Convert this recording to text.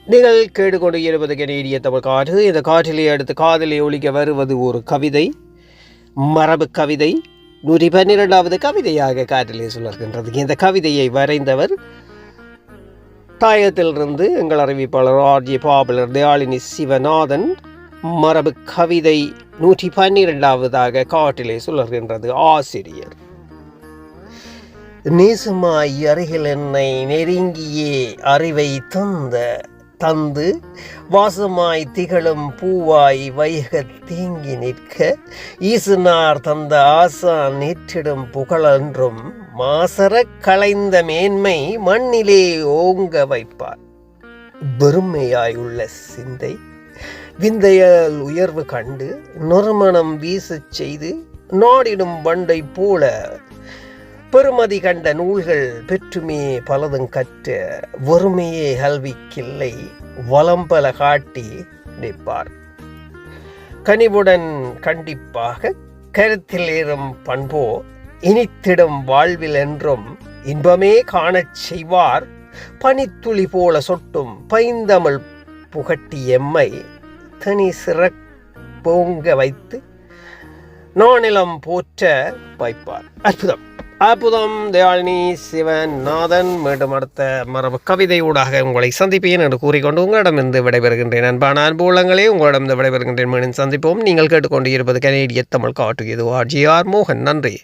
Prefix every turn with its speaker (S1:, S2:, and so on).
S1: நீங்கள் கேட்டுக்கொண்டு இருப்பது கனேடிய தமிழ் காற்று. இந்த காற்றிலே அடுத்து காதலை ஒழிக்க வருவது ஒரு கவிதை, மரபு கவிதை, 112வது கவிதையாக காற்றிலே சுழல்கின்றது. இந்த கவிதையை வரைந்தவர் தாயத்திலிருந்து எங்கள் அறிவிப்பாளர் ஆர்ஜி பாப்புலர் தயாளினி சிவநாதன். மரபு கவிதை 112வதாக காற்றிலே சுழல்கின்றது. ஆசிரியர்: நேசமாய் அருகில் என்னை நெருங்கியே அறிவை தந்து வாசமாய் திகழும் பூவாய் வைகத் தேங்கி நிற்க ஈசுனார் தந்த ஆசா நேற்றிடும் புகழென்றும் மாசர களைந்த மேன்மை மண்ணிலே ஓங்க வைப்பார். வெறுமையாய் உள்ள சிந்தை விந்தையால் உயர்வு கண்டு நொறுமணம் வீசச் செய்து நாடிடும் பண்டை போல பெருமதி கண்ட நூல்கள் பெற்றுமே பலதும் கற்ற ஒருமையே கல்விக்கில்லை வளம்பல காட்டி நிற்பார். கனிவுடன் கண்டிப்பாக கருத்தில் ஏறும் பண்போ இனித்திடும் வாழ்வில் என்றும் இன்பமே காணச் செய்வார். பனித்துளி போல சொட்டும் பைந்தமிழ் புகட்டி எம்மை தனி சிறப்போங்க வைத்து நானிலம் போற்ற வைப்பார். அற்புதம் அற்புதம். தயாளினி சிவநாதன். மீண்டும் அடுத்த மரபு கவிதை ஊடாக உங்களை சந்திப்பேன் என்று கூறிக்கொண்டு உங்களிடமிருந்து விடைபெறுகின்றேன். அன்பான அன்பு உள்ளங்களே, உங்களிடம் விடைபெறுகின்றேன். மீண்டும் சந்திப்போம். நீங்கள் கேட்டுக்கொண்டு இருப்பது கனேடிய தமிழ் காற்று. இது ஆர்ஜிஆர் மோகன். நன்றி.